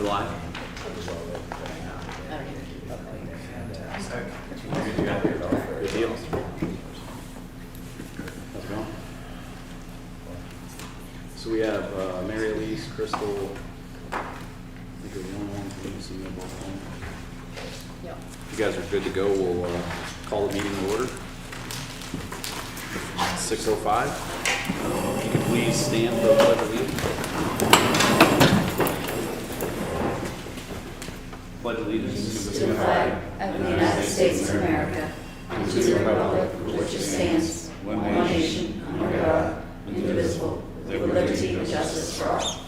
live? Good deal. How's it going? So we have Mary Elise, Crystal. I think there's one from UC Mobile Home. Yep. If you guys are good to go, we'll call the meeting to order. 6:05. If you could please stand for the pledge of allegiance. Pledge allegiance To the flag of the United States of America and to the republic for which it stands, one nation, under God, indivisible, with liberty and justice for all.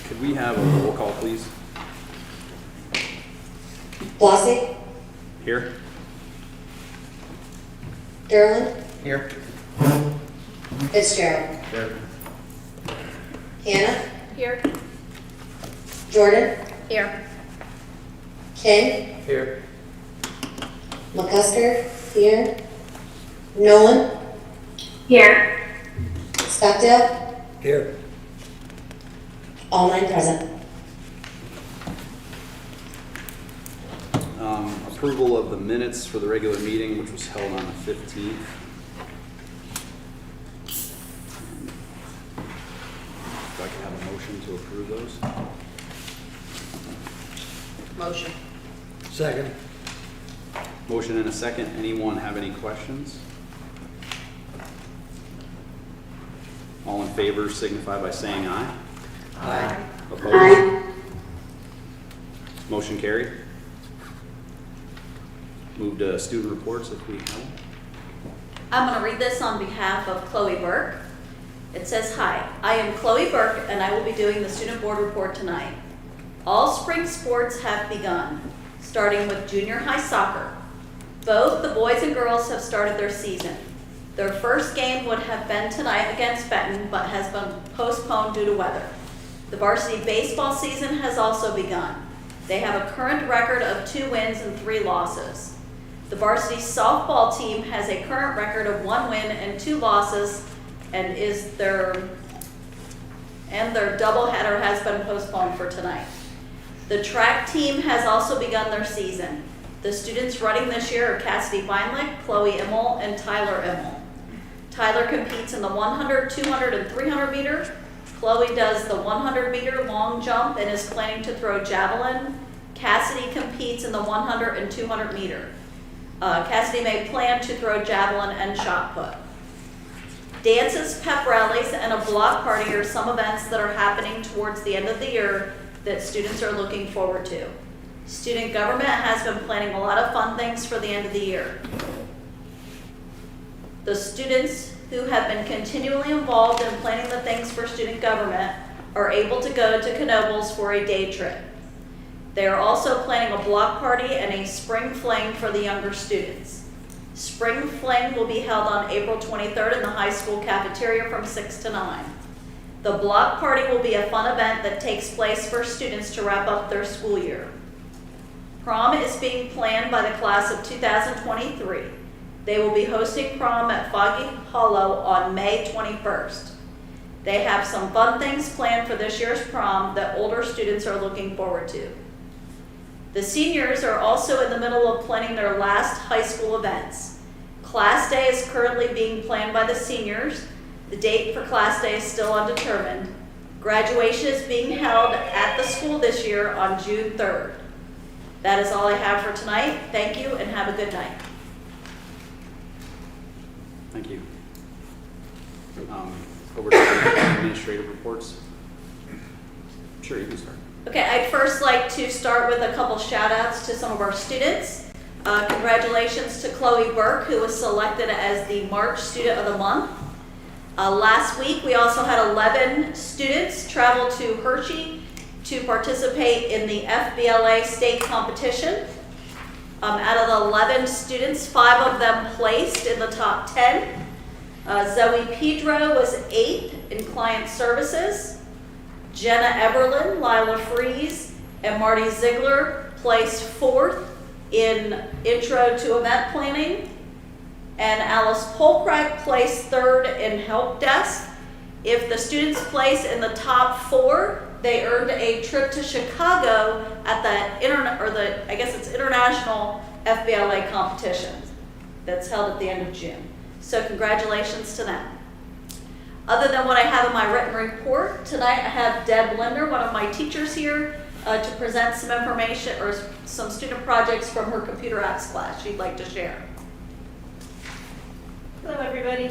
Could we have a roll call, please? Blasi, Here. Derlin, Here. Fitzgerald, Here. Hannah, Here. Jordan, Here. King, Here. McCusker, here, Nolan, Here. Stockdale, Here. all 9 present. Approval of the minutes for the regular meeting, which was held on the 15th. If I could have a motion to approve those. Motion. Second. Motion and a second. Anyone have any questions? All in favor signify by saying aye. Aye. Opposed? Motion carried. Move to student reports if we have them. I'm going to read this on behalf of Chloe Burke. It says, "Hi, I am Chloe Burke and I will be doing the student board report tonight. All spring sports have begun, starting with junior high soccer. Both the boys and girls have started their season. Their first game would have been tonight against Benton, but has been postponed due to weather. The varsity baseball season has also begun. They have a current record of 2 wins and 3 losses. The varsity softball team has a current record of 1 win and 2 losses, and their doubleheader has been postponed for tonight. The track team has also begun their season. The students running this year are Cassidy Beinlich, Chloe Immel, and Tyler Immel. Tyler competes in the 100, 200, and 300 meter. Chloe does the 100 meter long jump and is planning to throw javelin. Cassidy competes in the 100 and 200 meter. Cassidy may plan to throw javelin and shot put. Dances, pep rallies, and a block party are some events that are happening towards the end of the year that students are looking forward to. Student government has been planning a lot of fun things for the end of the year. The students who have been continually involved in planning the things for student government are able to go to Knoebels for a day trip. They are also planning a block party and a spring fling for the younger students. Spring fling will be held on April 23rd in the high school cafeteria from 6 to 9. The block party will be a fun event that takes place for students to wrap up their school year. Prom is being planned by the class of 2023. They will be hosting prom at Foggy Hollow on May 21st. They have some fun things planned for this year's prom that older students are looking forward to. The seniors are also in the middle of planning their last high school events. Class Day is currently being planned by the seniors. The date for Class Day is still undetermined. Graduation is being held at the school this year on June 3rd. That is all I have for tonight. Thank you and have a good night. Thank you. Over to the administrative reports. Sure, you can start. Okay, I'd first like to start with a couple shout outs to some of our students. Congratulations to Chloe Burke, who was selected as the March Student of the Month. Last week, we also had 11 students travel to Hershey to participate in the FBLA state competition. Out of the 11 students, 5 of them placed in the top 10. Zoe Pedro was 8th in client services. Jenna Eberlin, Lila Fries, and Marty Ziegler placed 4th in intro to event planning. And Alice Polkreich placed third in help desk. If the students place in the top 4, they earned a trip to Chicago at the international FBLA competition that's held at the end of June. So congratulations to them. Other than what I have in my written report, tonight I have Deb Linder, one of my teachers here, to present some information or some student projects from her computer apps class she'd like to share. Hello, everybody.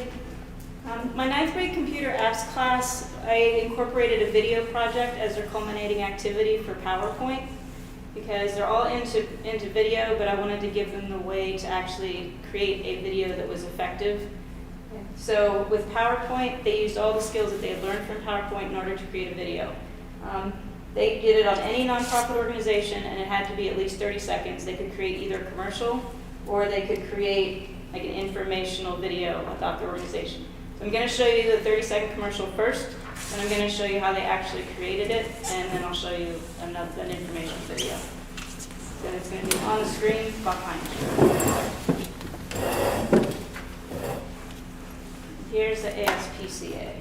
My 9th grade computer apps class, I incorporated a video project as their culminating activity for PowerPoint because they're all into video, but I wanted to give them the way to actually create a video that was effective. So with PowerPoint, they used all the skills that they had learned from PowerPoint in order to create a video. They did it on any nonprofit organization, and it had to be at least 30 seconds. They could create either a commercial or they could create like an informational video about the organization. So I'm going to show you the 30-second commercial first, then I'm going to show you how they actually created it, and then I'll show you an informational video. So it's going to be on the screen behind you. Here's the ASPCA.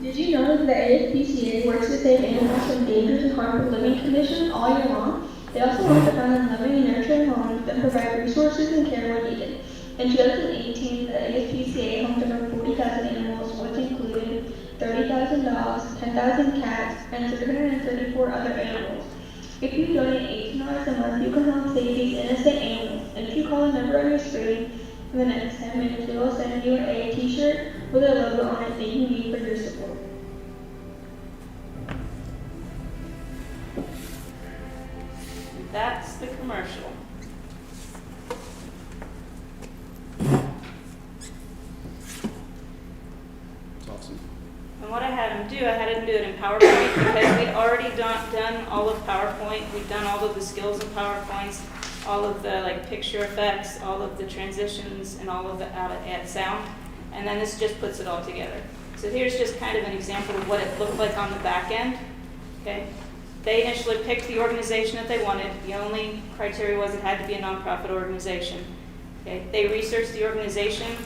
Did you know that the ASPCA works to save animals from dangerous and harmful living conditions all year long? They also work to found loving and nurturing homes that provide resources and care when needed. In 2018, the ASPCA homed over 40,000 animals, which included 30,000 dogs, 10,000 cats, and 634 other animals. If you donate $18 a month, you can help save these innocent animals. And if you call a number on your screen, in the next 10 minutes, we will send you a t-shirt with a logo on it thanking you for your support. That's the commercial. That's awesome. And what I had him do, I had him do it in PowerPoint because we'd already done all of PowerPoint. We'd done all of the skills in PowerPoints, all of the like picture effects, all of the transitions, and all of the add sound. And then this just puts it all together. So here's just kind of an example of what it looked like on the back end. Okay. They initially picked the organization that they wanted. The only criteria was it had to be a nonprofit organization. Okay. They researched the organization.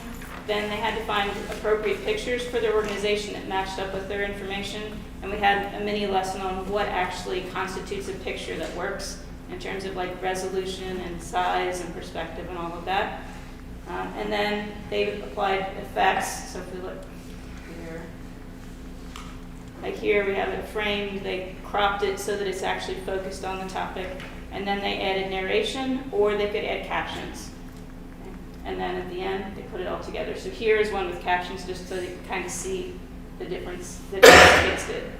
Then they had to find appropriate pictures for their organization that matched up with their information. And we had a mini lesson on what actually constitutes a picture that works in terms of like resolution and size and perspective and all of that. And then they applied effects. So if we look here, like here we have it framed. They cropped it so that it's actually focused on the topic. And then they added narration, or they could add captions. Okay. And then at the end, they put it all together. So here is one with captions, just so that you can kind of see the difference that the kids did.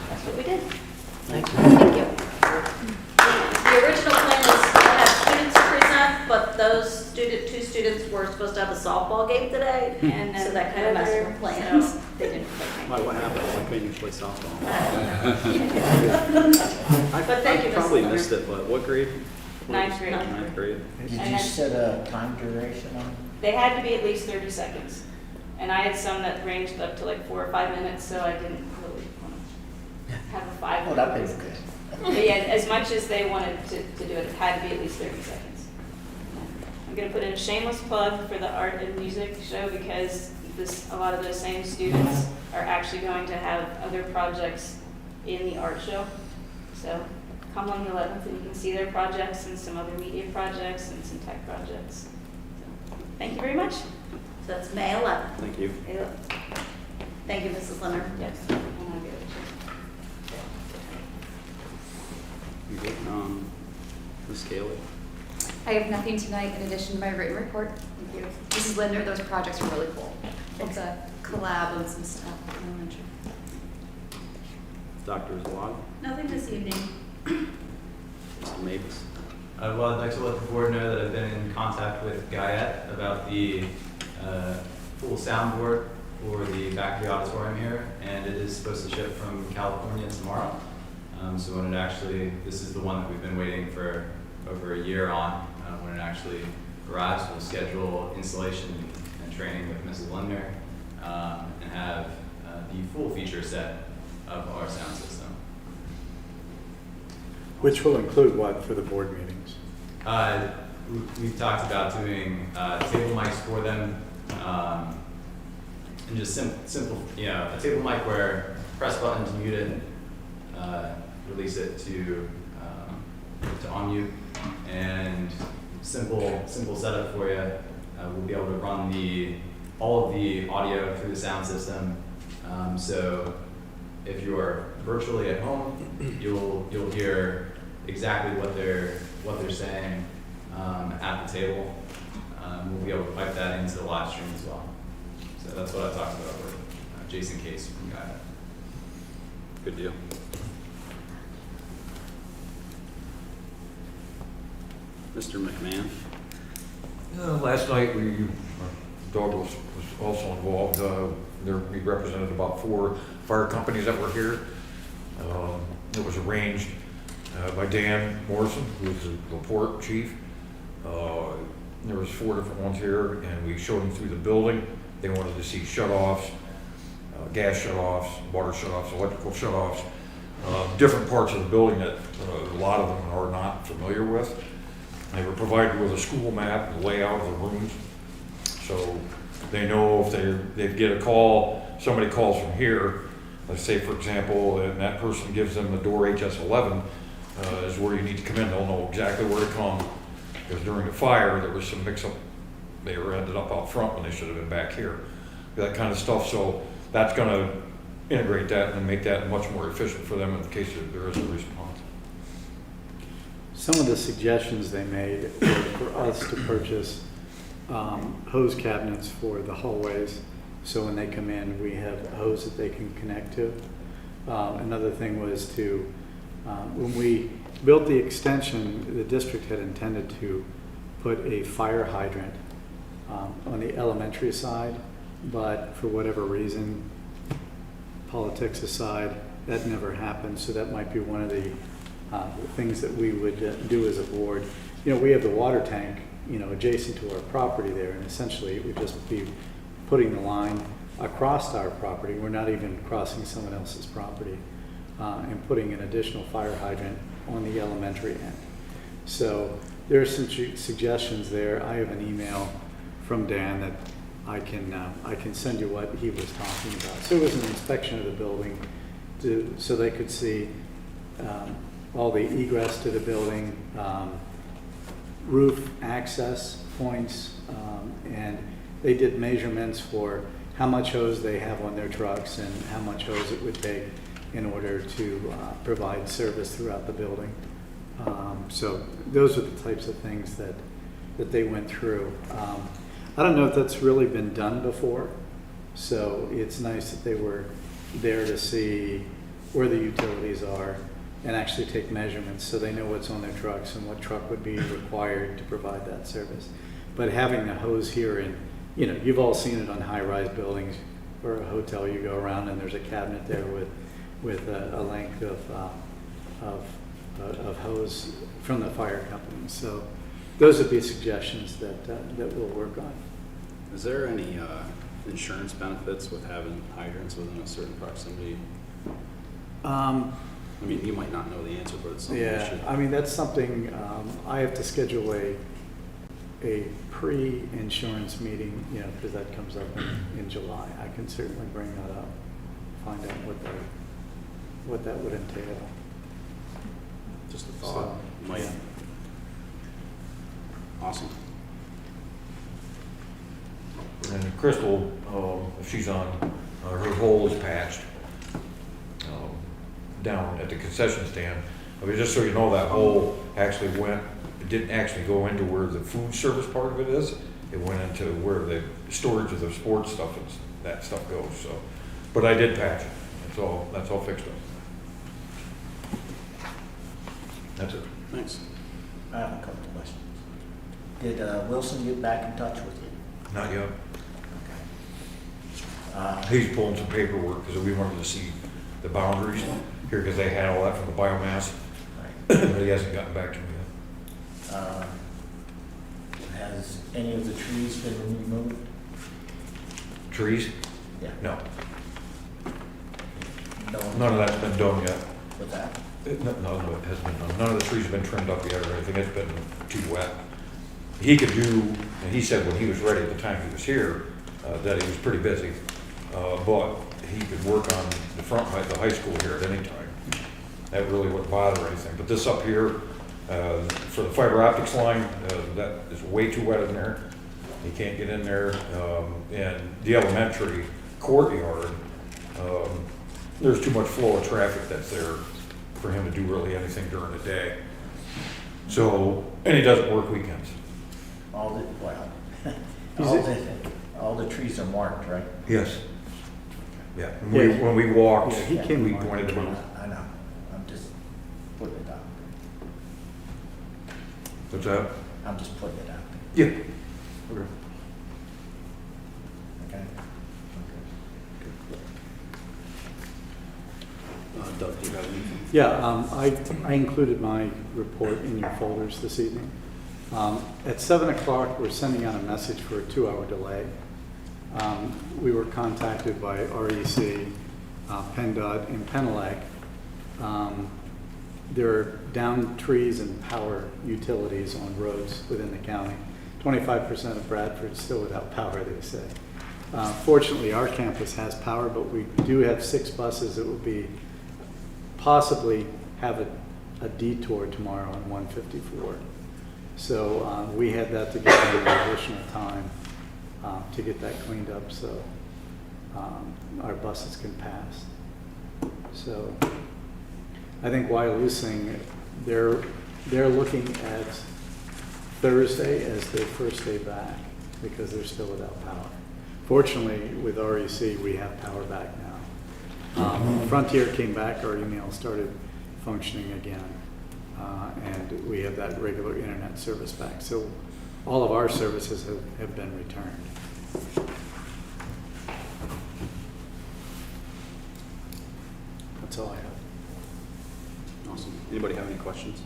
That's what we did. Thank you. The original plan was to have students present, but those two students were supposed to have a softball game today, And so that kind of messed with weather, plans. so they didn't play. Why, what happened? Why couldn't you play softball? But thank you, I Mrs. probably Leonard. missed it, but what grade? Ninth grade. Ninth grade. Did And you then- set a time duration on it? They had to be at least 30 seconds. And I had some that ranged up to like 4 or 5 minutes, so I didn't really want to have a 5 Oh, minute. that'd be good. But yeah, as much as they wanted to do it, it had to be at least 30 seconds. I'm going to put in a shameless plug for the art and music show because a lot of those same students are actually going to have other projects in the art show. So come on the 11th and you can see their projects and some other media projects and some tech projects. So, thank you very much. So that's May 11th. Thank you. Thank you, Mrs. Leonard. Yes. You good? Ms. Cayley? I have nothing tonight in addition to my written report. Thank you. Mrs. Linder, those projects were really cool. It's a collab on some stuff. Dr. Zawad? Nothing this evening. Mr. Mavis? Well, I'd like to let the board know that I've been in contact with Guyette about the full soundboard for the Factory Auditorium here, and it is supposed to ship from California tomorrow. So when it actually, this is the one that we've been waiting for over a year on. When it actually arrives, we'll schedule installation and training with Mrs. Linder and have the full feature set of our sound system. Which will include what for the board meetings? We've talked about doing table mics for them, and just simple, a table mic where press button to mute it, release it to unmute, and simple setup for you. We'll be able to run all of the audio through the sound system. So if you're virtually at home, you'll hear exactly what they're saying at the table. We'll be able to pipe that into the live stream as well. So that's what I talked about with Jason Case from Guy. Good deal. Mr. McMahon? Last night, Doug was also involved. We represented about 4 fire companies that were here. It was arranged by Dan Morrison, who's the port chief. There was 4 different ones here, and we showed them through the building. They wanted to see shutoffs, gas shutoffs, water shutoffs, electrical shutoffs, different parts of the building that a lot of them are not familiar with. They were provided with a school map and layout of the rooms, so they know if they get a call, somebody calls from here, let's say for example, and that person gives them the door HS11 is where you need to come in, they'll know exactly where to come, because during the fire there was some mix-up, they were ended up out front when they should have been back here, that kind of stuff. So that's going to integrate that and make that much more efficient for them in case there is a response. Some of the suggestions they made were for us to purchase hose cabinets for the hallways. So when they come in, we have a hose that they can connect to. Another thing was to, when we built the extension, the district had intended to put a fire hydrant on the elementary side, but for whatever reason, politics aside, that never happened. So that might be one of the things that we would do as a board. We have the water tank, adjacent to our property there, and essentially it would just be putting the line across our property. We're not even crossing someone else's property, and putting an additional fire hydrant on the elementary end. So there are some suggestions there. I have an email from Dan that I can send you what he was talking about. So it was an inspection of the building so they could see all the egress to the building, roof access points, and they did measurements for how much hose they have on their trucks and how much hose it would take in order to provide service throughout the building. So those are the types of things that they went through. I don't know if that's really been done before, so it's nice that they were there to see where the utilities are and actually take measurements so they know what's on their trucks and what truck would be required to provide that service. But having the hose here, and you've all seen it on high-rise buildings, or a hotel, you go around and there's a cabinet there with a length of hose from the fire company. So those would be suggestions that we'll work on. Is there any insurance benefits with having hydrants within a certain proximity? I mean, you might not know the answer, but it's something we Yeah, should. I mean, that's something, I have to schedule a pre-insurance meeting, you know, because that comes up in July. I can certainly bring that up, find out what that would entail. Just a thought. So, Might. yeah. Awesome. And Crystal, if she's on, her hole is patched down at the concession stand. I mean, just so you know, that hole actually it didn't actually go into where the food service part of it is. It went into where the storage of the sports stuff and that stuff goes. So, but I did patch it. That's all fixed up. That's it. Thanks. I have a couple of questions. Did Wilson get back in touch with you? Not yet. Okay. He's pulling some paperwork because we wanted to see the boundaries here because they had all that from the biomass. Right. But he hasn't gotten back to me yet. Has any of the trees been removed? Trees? Yeah. No. No. None of that's been done yet. With that? None of it has been done. None of the trees have been trimmed up yet or anything. It's been too wet. He could do, and he said when he was ready at the time he was here, that he was pretty busy. But he could work on the front by the high school here at any time. That really wouldn't bother anything. But this up here, for the fiber optics line, that is way too wet in there. He can't get in there. And the elementary courtyard, there's too much flow of traffic that's there for him to do really anything during the day. So, and he doesn't work weekends. All the trees are marked, right? Yes. Yeah. And Yeah. when we walked, Yeah, he came we marked pointed them out. I know. I'm just putting it out. What's that? I'm just putting it out. Yeah. Okay. Okay. Doug, do you have anything? Yeah, I included my report in your folders this evening. At 7 o'clock, we're sending out a message for a 2-hour delay. We were contacted by REC, PennDOT, and Penelec. There are downed trees and power utilities on roads within the county. 25% of Bradford's still without power, they say. Fortunately, our campus has power, but we do have 6 buses that will be possibly have a detour tomorrow on 154. So we had that to give them additional time to get that cleaned up so our buses can pass. So I think Wyalusing, they're looking at Thursday as their first day back because they're still without power. Fortunately, with REC, we have power back now. Frontier came back, our email started functioning again, and we have that regular internet service back. So all of our services have been returned. That's all I have. Awesome. Anybody have any questions?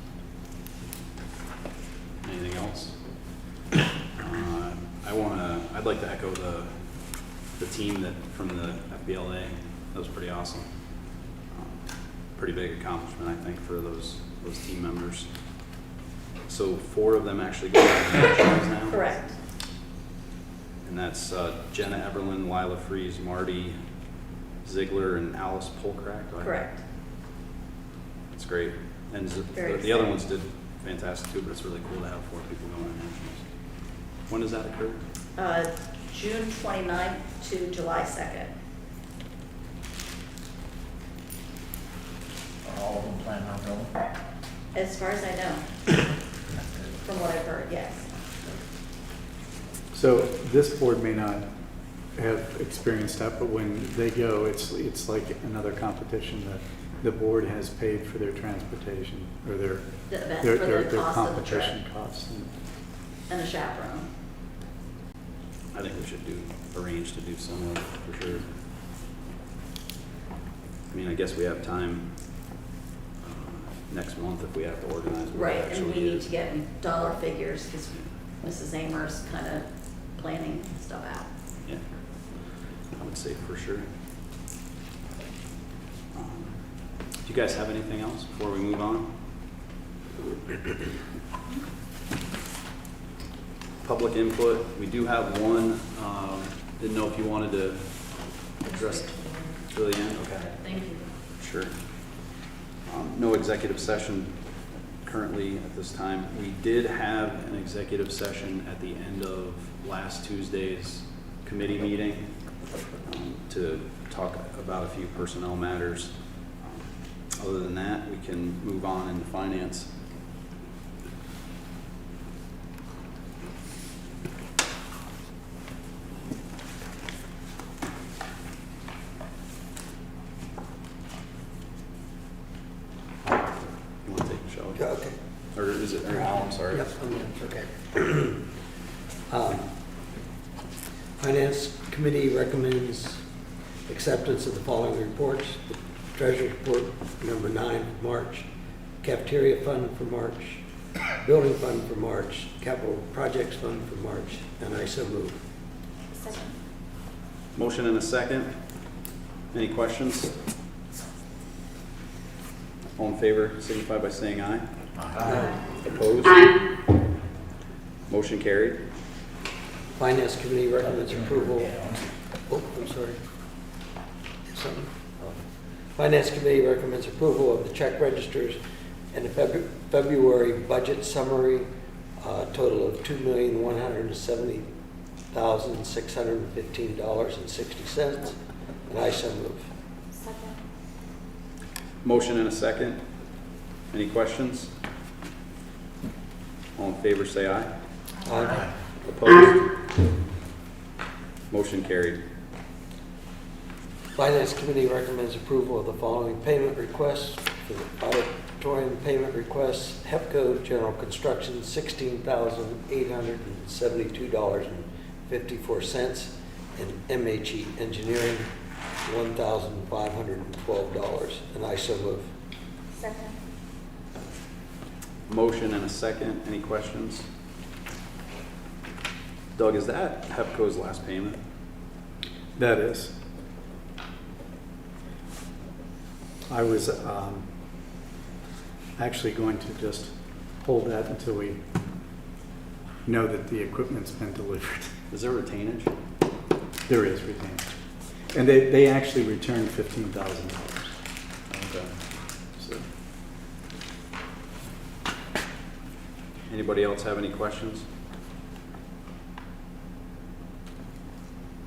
Anything else? I'd like to echo the team from the FBLA. That was pretty awesome. Pretty big accomplishment, I think, for those team members. So 4 of them actually go on nationals now? Correct. And that's Jenna Everlin, Lila Fries, Marty Ziegler, and Alice Polcrack. Correct. That's great. And Very the other ones did fantastic too, but it's really cool to have 4 people going on nationals. When does that occur? June 29th to July 2nd. Are all of them planning on going? As far as I know, from what I've heard, yes. So this board may not have experienced that, but when they go, it's like another competition that the board has paid for their transportation or their cost of the trip. competition costs. And a chaperone. I think we should arrange to do similar for sure. I mean, I guess we have time next month if we have to organize what Right, it and we actually need is. to get dollar figures because Mrs. Amer's kind of planning stuff out. Yeah, I would say for sure. Do you guys have anything else before we move on? Public input, we do have one. Didn't know if you wanted to address it to the end. Okay. Thank you. Sure. No executive session currently at this time. We did have an executive session at the end of last Tuesday's committee meeting to talk about a few personnel matters. Other than that, we can move on into finance. You want to take Michelle? Okay. Or is it, or Al, I'm sorry. Yep, it's okay. Finance Committee recommends acceptance of the following reports. The Treasurer's Report number 9 for March, Cafeteria Fund for March, Building Fund for March, Capital Projects Fund for March, and I so move. Second. Motion and a second. Any questions? All in favor, signify by saying aye. Opposed? Motion carried. Finance Committee recommends approval. Oh, I'm sorry. Something? Finance Committee recommends approval of the check registers and the February budget summary, total of $2,170,615.60, and I so move. Second. Motion and a second. Any questions? All in favor, say aye. Aye. Opposed? Motion carried. Finance Committee recommends approval of the following payment requests for the auditorium payment requests. HEPCO General Construction, $16,872.54, and MHE Engineering, $1,512, and I so move. Second. Motion and a second. Any questions? Doug, is that HEPCO's last payment? That is. I was actually going to just hold that until we know that the equipment's been delivered. Is there retainage? There is retained. And they actually returned $15,000. Okay. So, anybody else have any questions?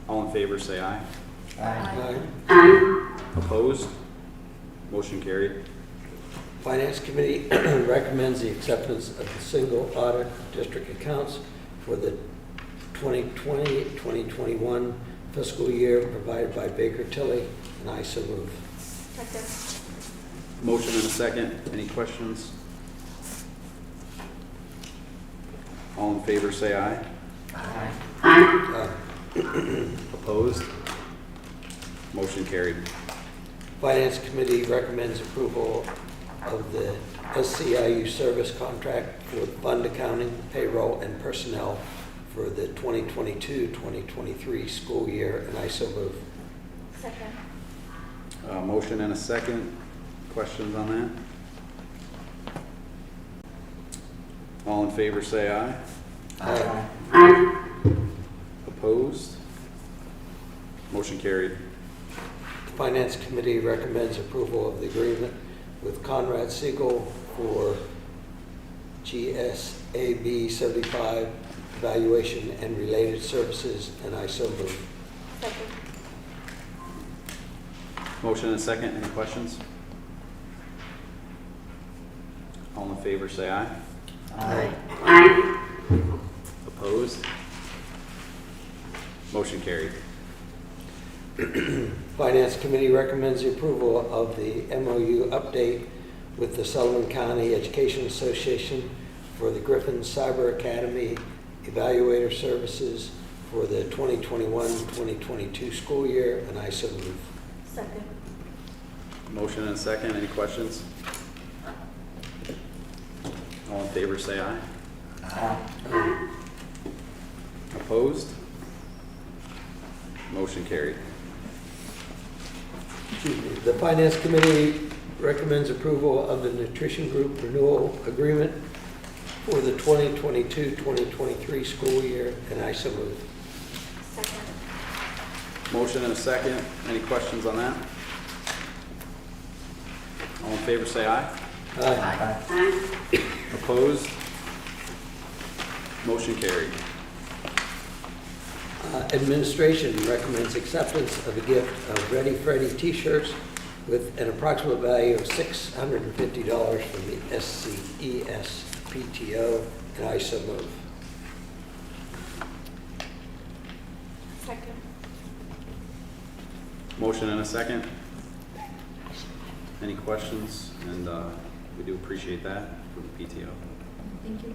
All in favor, say aye. Aye. Opposed? Motion carried. Finance Committee recommends the acceptance of the single audit district accounts for the 2020-2021 fiscal year provided by Baker Tilly, and I so move. Second. Motion and a second. Any questions? All in favor, say aye. Aye. Opposed? Motion carried. Finance Committee recommends approval of the SCIU service contract for fund accounting, payroll, and personnel for the 2022-2023 school year, and I so move. Second. Motion and a second. Questions on that? All in favor, say aye. Aye. Opposed? Motion carried. The Finance Committee recommends approval of the agreement with Conrad Siegel for GSAB 75 evaluation and related services, and I so move. Second. Motion and a second. Any questions? All in favor, say aye. Aye. Opposed? Motion carried. Finance Committee recommends the approval of the MOU update with the Sullivan County Education Association for the Griffin Cyber Academy Evaluator Services for the 2021-2022 school year, and I so move. Second. Motion and a second. Any questions? All in favor, say aye. Aye. Opposed? Motion carried. Excuse me. The Finance Committee recommends approval of the Nutrition Group renewal agreement for the 2022-2023 school year, and I so move. Second. Motion and a second. Any questions on that? All in favor, say aye. Aye. Opposed? Motion carried. Administration recommends acceptance of a gift of Ready Freddy t-shirts with an approximate value of $650 from the SCES PTO, and I so move. Second. Motion and a second. Any questions? And we do appreciate that from the PTO. Thank you.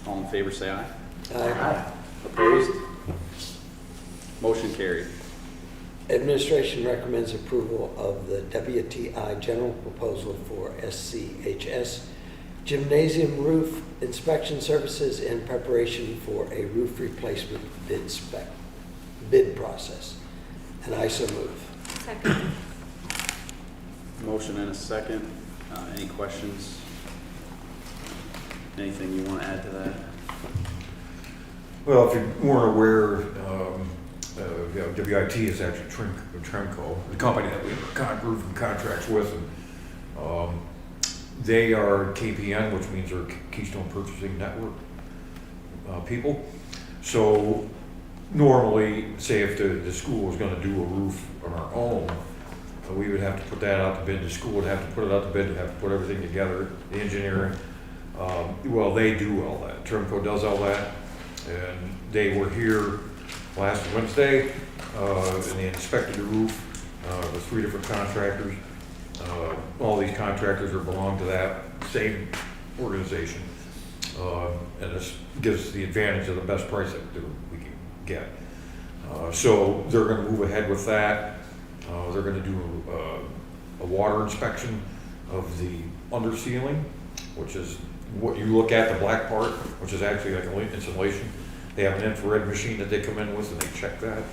All in favor, say aye. Aye. Opposed? Motion carried. Administration recommends approval of the WTI general proposal for SCHS gymnasium roof inspection services in preparation for a roof replacement bid process. And I so move. Second. Motion and a second. Any questions? Anything you want to add to that? Well, if you weren't aware, WIT is actually Tremco, the company that we roofing contracts with. And, they are KPN, which means they're Keystone Purchasing Network people. So normally, say if the school was going to do a roof on our own, we would have to put that out to bid. The school would have to put it out to bid, have to put everything together, the engineering. Well, they do all that. Tremco does all that. And they were here last Wednesday, and they inspected the roof with 3 different contractors. All these contractors belong to that same organization. And this gives us the advantage of the best price that we can get. So they're going to move ahead with that. They're going to do a water inspection of the under ceiling, which is what you look at, the black part, which is actually like an insulation. They have an infrared machine that they come in with, and they check that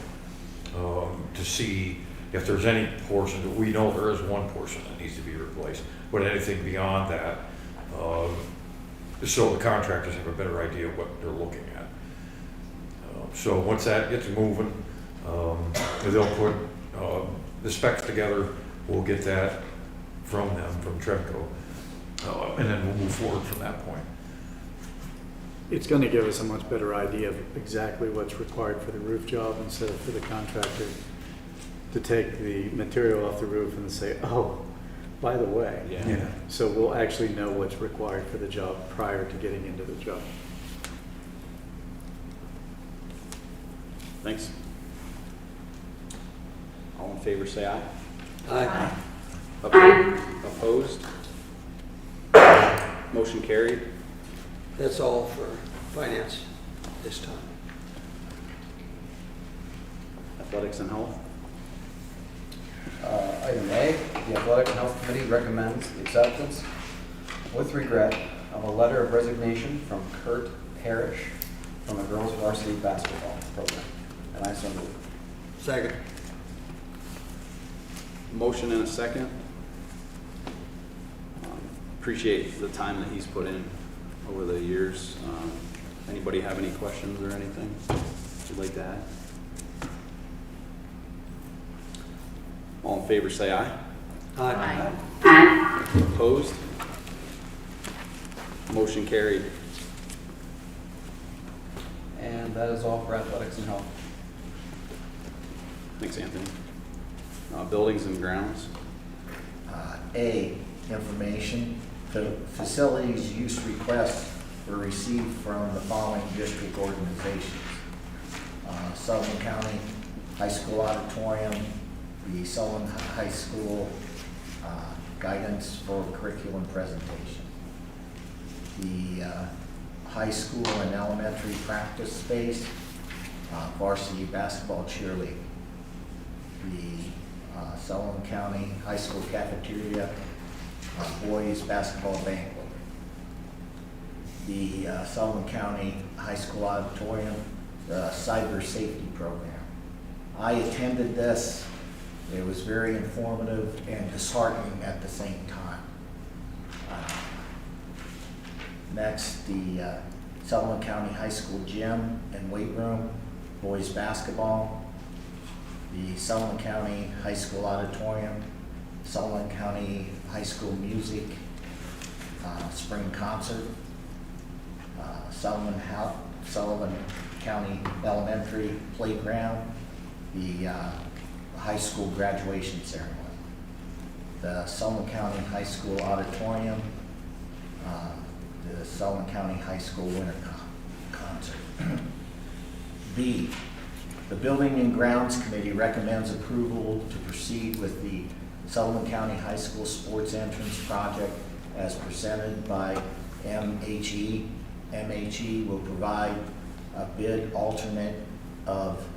to see if there's any portion. That we know there is one portion that needs to be replaced, but anything beyond that, so the contractors have a better idea of what they're looking at. So once that gets moving, they'll put the specs together. We'll get that from them, from Tremco, and then we'll move forward from that point. It's going to give us a much better idea of exactly what's required for the roof job instead of for the contractor to take the material off the roof and say, oh, by the way. Yeah. So we'll actually know what's required for the job prior to getting into the job. Thanks. All in favor, say aye. Aye. Opposed? Motion carried. That's all for finance this time. Athletics and health. Item A, the Athletic and Health Committee recommends the acceptance, with regret, of a letter of resignation from Kurt Parrish from the girls varsity basketball program. And I so move. Second. Motion and a second. Appreciate the time that he's put in over the years. Anybody have any questions or anything you'd like to add? All in favor, say aye. Aye. Opposed? Motion carried. And that is all for athletics and health. Thanks, Anthony. Buildings and grounds. A, information, facilities use requests were received from the following district organizations. Sullivan County High School Auditorium, the Sullivan High School Guidance for Curriculum Presentation, the High School and Elementary Practice Space, Varsity Basketball Cheerleading, the Sullivan County High School cafeteria, boys basketball banquet. The Sullivan County High School auditorium, the cyber safety program. I attended this. It was very informative and disheartening at the same time. Next, the Sullivan County High School gym and weight room, boys basketball. The Sullivan County High School auditorium, Sullivan County High School music, spring concert, Sullivan County Elementary playground, the high school graduation ceremony, the Sullivan County High School auditorium, the Sullivan County High School winter concert. B, the Building and Grounds Committee recommends approval to proceed with the Sullivan County High School Sports Entrance Project as presented by MHE. MHE will provide a bid alternate of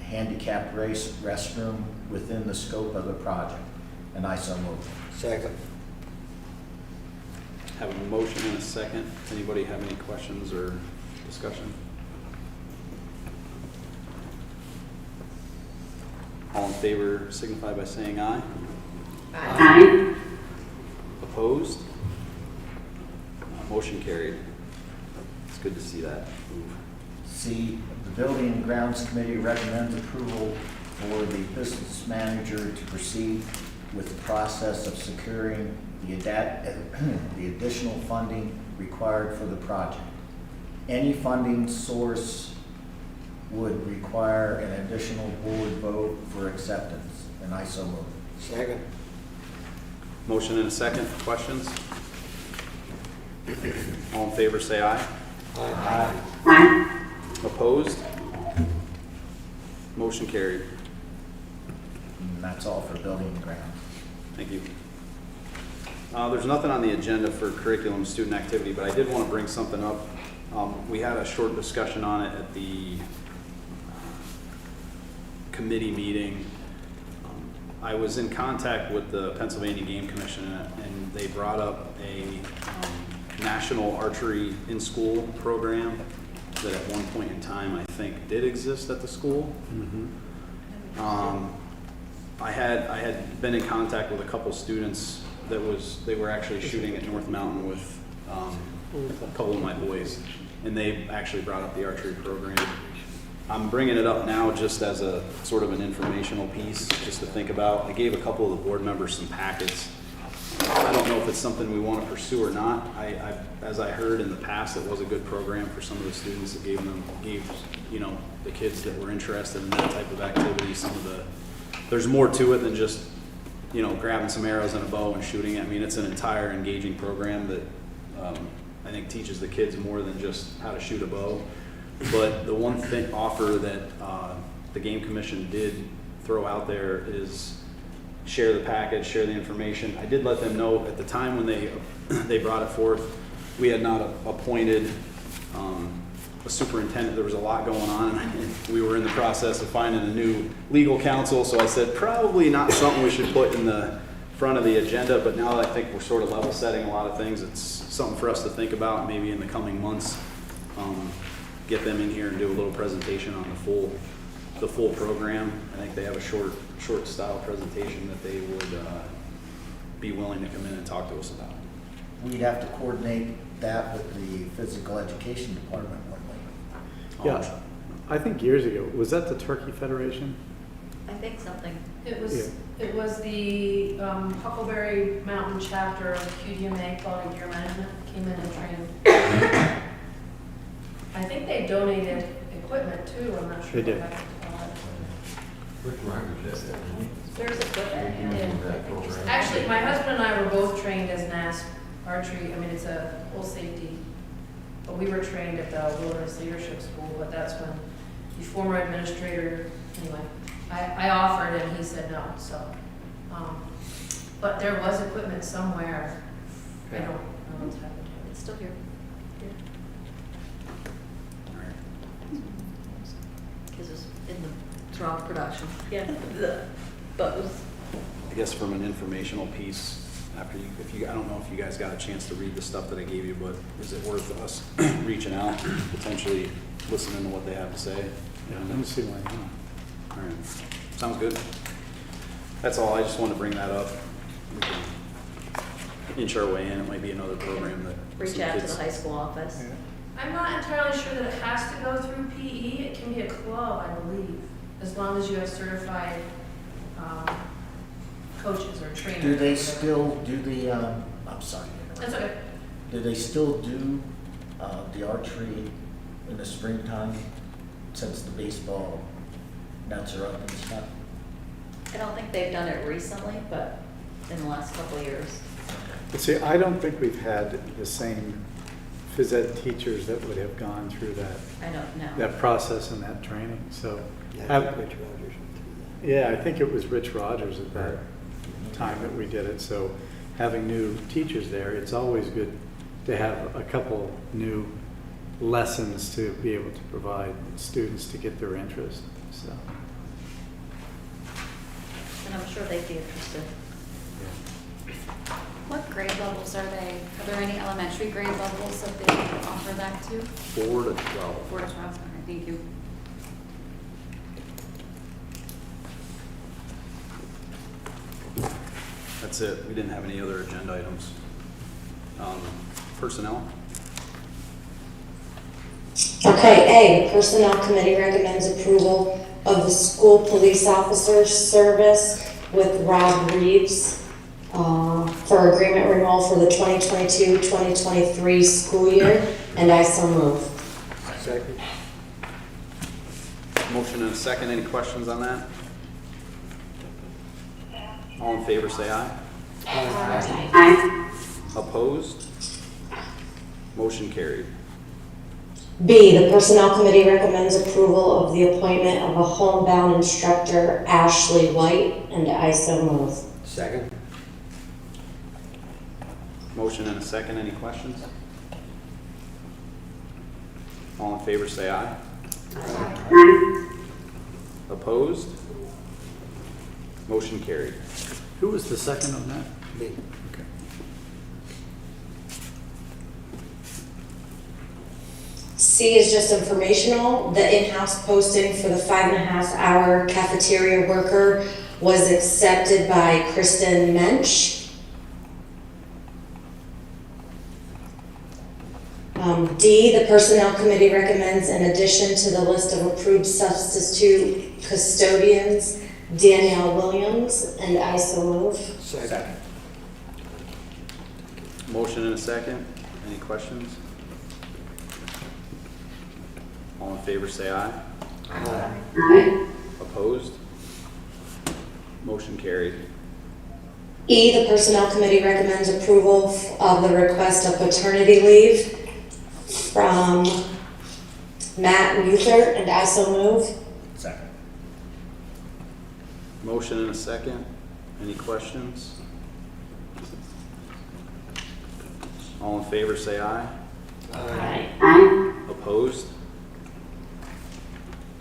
handicapped restroom within the scope of the project, and I so move. Second. Have a motion and a second. Anybody have any questions or discussion? All in favor signify by saying aye. Aye. Opposed? Motion carried. It's good to see that move. C, the Building and Grounds Committee recommends approval for the business manager to proceed with the process of securing the additional funding required for the project. Any funding source would require an additional board vote for acceptance, and I so move. Second. Motion and a second. Questions? All in favor say aye. Aye. Opposed? Motion carried. And that's all for Building and Grounds. Thank you. There's nothing on the agenda for curriculum student activity, but I did want to bring something up. We had a short discussion on it at the committee meeting. I was in contact with the Pennsylvania Game Commission, and they brought up a national archery in-school program that at one point in time I think did exist at the school. I had been in contact with a couple students they were actually shooting at North Mountain with a couple of my boys, and they actually brought up the archery program. I'm bringing it up now just as a sort of an informational piece, just to think about. I gave a couple of the board members some packets. I don't know if it's something we want to pursue or not. As I heard in the past, it was a good program for some of the students. It gave the kids that were interested in that type of activity there's more to it than just grabbing some arrows and a bow and shooting. I mean, it's an entire engaging program that I think teaches the kids more than just how to shoot a bow. But the one offer that the Game Commission did throw out there is share the package, share the information. I did let them know at the time when they brought it forth, we had not appointed a superintendent. There was a lot going on, and we were in the process of finding a new legal counsel, so I said probably not something we should put in the front of the agenda, but now that I think we're sort of level setting a lot of things, it's something for us to think about maybe in the coming months. Get them in here and do a little presentation on the full program. I think they have a short style presentation that they would be willing to come in and talk to us about. We'd have to coordinate that with the physical education department, wouldn't we? Yeah, I think years ago, was that the Turkey Federation? I think something. It was the Huckleberry Mountain chapter of QDMA, Quality Gear Management, came in and trained. I think they donated equipment too, I'm not sure. They did. There's equipment. Yeah. Actually, my husband and I were both trained as NASP archery. I mean, it's a full safety, but we were trained at the Wilderness Leadership School, but that's when the former administrator, anyway, I offered and he said no, so. But there was equipment somewhere. I don't know what's happened to it. It's still here. Because it's in the Drop production. Yeah, both. I guess from an informational piece, after I don't know if you guys got a chance to read the stuff that I gave you, but is it worth us reaching out, potentially listening to what they have to say? Yeah, let me see why not. All right, sounds good. That's all, I just wanted to bring that up. We can inch our way in, it might be another program that. Reach some out to kids- the high school office. I'm not entirely sure that it has to go through PE. It can be a club, I believe, as long as you have certified coaches or trainers. Do they or whatever. still do the, I'm sorry. That's okay. Do they still do the archery in the springtime since the baseball nets are up and stuff? I don't think they've done it recently, but in the last couple of years. But see, I don't think we've had the same phys ed teachers that would have gone through I don't know. that process and that training, so. Yeah, have- Rich Rogers went through Yeah, I think it was Rich Rogers at that time that we did it, so having new teachers there, it's always good to have a couple new lessons to be able to provide students to get their interest, so. And I'm sure they'd be interested. What grade levels are they? Are there any elementary grade levels that they offer that to? 4 to 12. 4 to 12, okay, thank you. That's it, we didn't have any other agenda items. Personnel? Okay, A, the Personnel Committee recommends approval of the school police officer service with Rob Reeves for agreement renewal for the 2022-2023 school year, and I so move. Second. Motion and a second, any questions on that? All in favor say aye. Aye. Opposed? Motion carried. B, the Personnel Committee recommends approval of the appointment of a homebound instructor, Ashley White, and I so move. Second. Motion and a second, any questions? All in favor say aye. Opposed? Motion carried. Who was the second on that? Me. Okay. C is just informational. The in-house posting for the 5.5-hour cafeteria worker was accepted by Kristen Mensch. D, the Personnel Committee recommends in addition to the list of approved substitute custodians, Danielle Williams, and I so move. Second. Motion and a second, any questions? All in favor say aye. Aye. Opposed? Motion carried. E, the Personnel Committee recommends approval of the request of paternity leave from Matt Muther, and I so move. Second. Motion and a second, any questions? All in favor say aye. Aye. Opposed?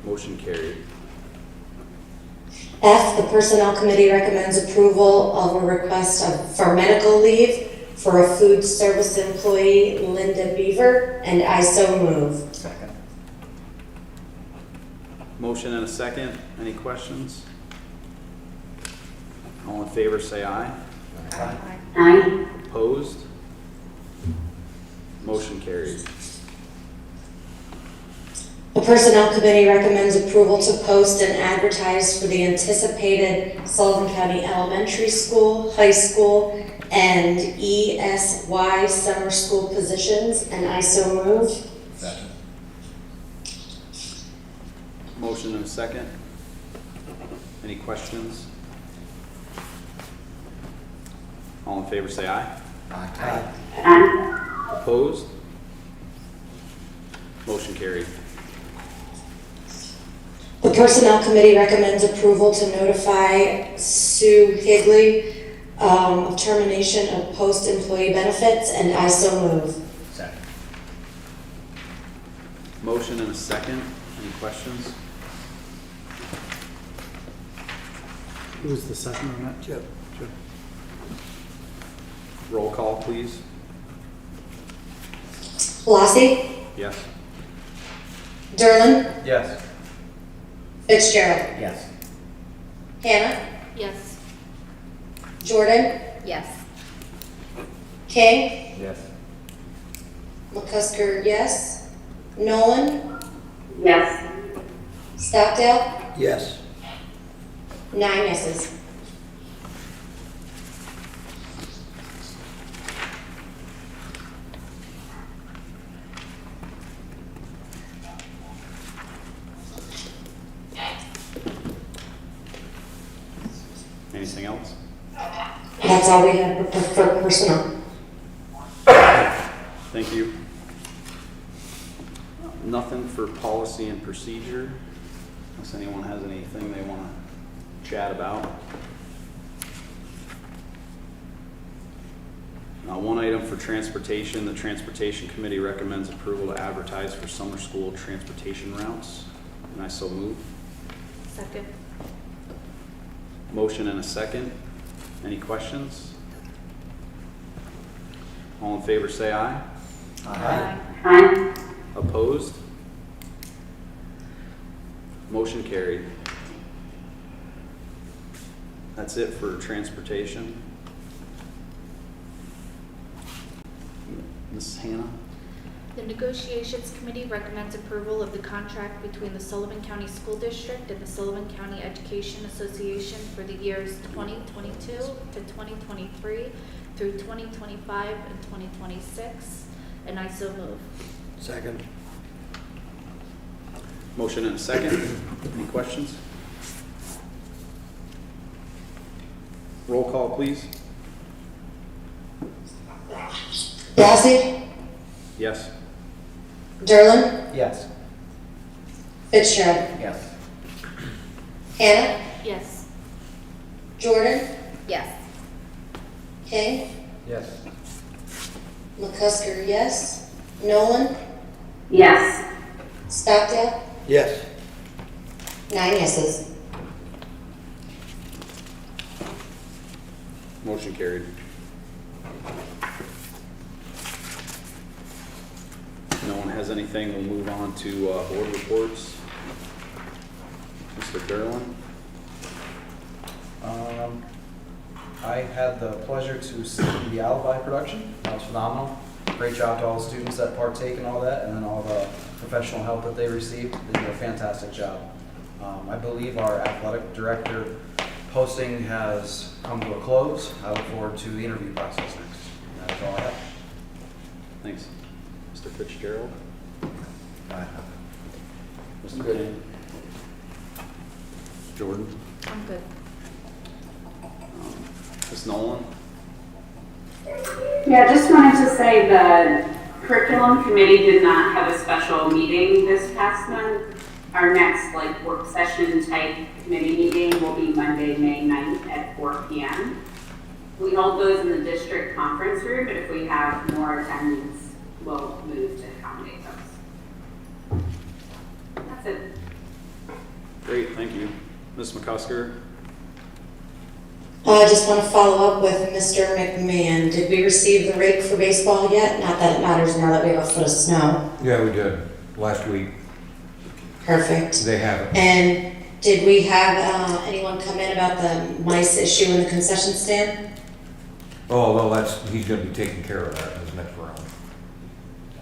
Motion carried. F, the Personnel Committee recommends approval of a request for medical leave for a food service employee, Linda Beaver, and I so move. Second. Motion and a second, any questions? All in favor say aye. Aye. Opposed? Motion carried. The Personnel Committee recommends approval to post and advertise for the anticipated Sullivan County Elementary School, High School, and ESY summer school positions, and I so move. Second. Motion and a second. Any questions? All in favor say aye. Aye. Opposed? Motion carried. The Personnel Committee recommends approval to notify Sue Higley of termination of post-employee benefits, and I so move. Second. Motion and a second. Any questions? Who was the second on that? Chip. Chip. Roll call, please. Lassie, Yes. Derlin, Yes. Fitzgerald, Yes. Hannah, Yes. Jordan, Yes. King, Yes. McCusker, yes. Nolan, Yes. Stockdale, Yes. 9 yeses. Anything else? That's all we have for personnel. Thank you. Nothing for policy and procedure, unless anyone has anything they want to chat about. One item for transportation, the Transportation Committee recommends approval to advertise for summer school transportation routes, and I so move. Second. Motion and a second. Any questions? All in favor say aye. Aye. Aye. Opposed? Motion carried. That's it for transportation. Mrs. Hannah? The Negotiations Committee recommends approval of the contract between the Sullivan County School District and the Sullivan County Education Association for the years 2022 to 2023 through 2025 and 2026, and I so move. Second. Motion and a second. Any questions? Roll call, please. Lassie, Yes. Derlin, Yes. Fitzgerald, Yes. Hannah, Yes. Jordan, Yes. King, Yes. McCusker, yes. Nolan, Yes. Stockdale, Yes. 9 yeses. Motion carried. If no one has anything, we'll move on to board reports. Mr. Derlin? I had the pleasure to see the Alibi production. That was phenomenal. Great job to all the students that partake in all that, and then all the professional help that they received. They did a fantastic job. I believe our athletic director posting has come to a close. I look forward to the interview process next. That is all I have. Thanks. Mr. Fitzgerald? Aye. Mr. King? Jordan? I'm good. Ms. Nolan? Yeah, just wanted to say the curriculum committee did not have a special meeting this past month. Our next work session type committee meeting will be Monday, May 9th at 4 p.m. We hold those in the district conference room, but if we have more attendance, we'll move to accommodate those. That's it. Great, thank you. Ms. McCusker? I just want to follow up with Mr. McMahon. Did we receive the rake for baseball yet? Not that it matters now that we have a foot of snow. Yeah, we did, last week. Perfect. They have it. And did we have anyone come in about the mice issue in the concession stand? Oh, well, he's gonna be taking care of that in his next round.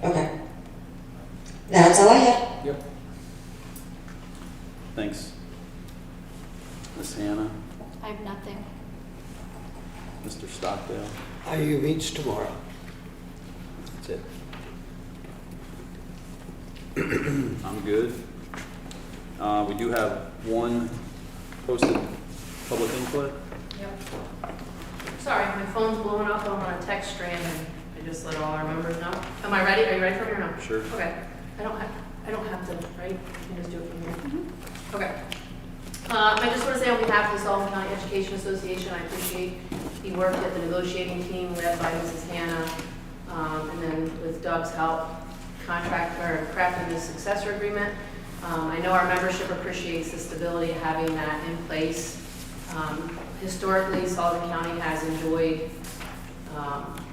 Okay. That's all I had. Yep. Thanks. Ms. Hannah? I have nothing. Mr. Stockdale? IU meets tomorrow. That's it. I'm good. We do have one posted public input. Yep. Sorry, my phone's blowing up. I'm on a text strand and I just let all our members know. Am I ready? Are you ready for me or no? Sure. Okay. I don't have to, right? You can just do it from here. Okay. I just want to say on behalf of the Sullivan County Education Association, I appreciate the work that the negotiating team led by Mrs. Hannah, and then with Doug's help, crafting the successor agreement. I know our membership appreciates the stability of having that in place. Historically, Sullivan County has enjoyed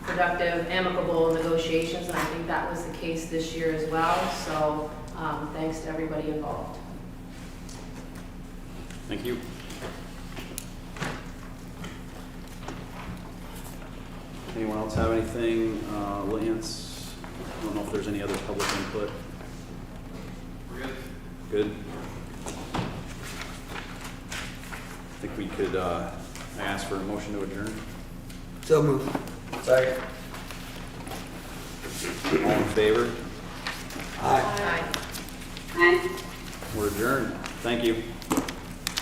productive, amicable negotiations, and I think that was the case this year as well. So thanks to everybody involved. Thank you. Anyone else have anything? Lance, I don't know if there's any other public input. We're good. Good. I think we could, I ask for a motion to adjourn. So moved. Second. All in favor? Aye. Aye. We're adjourned. Thank you.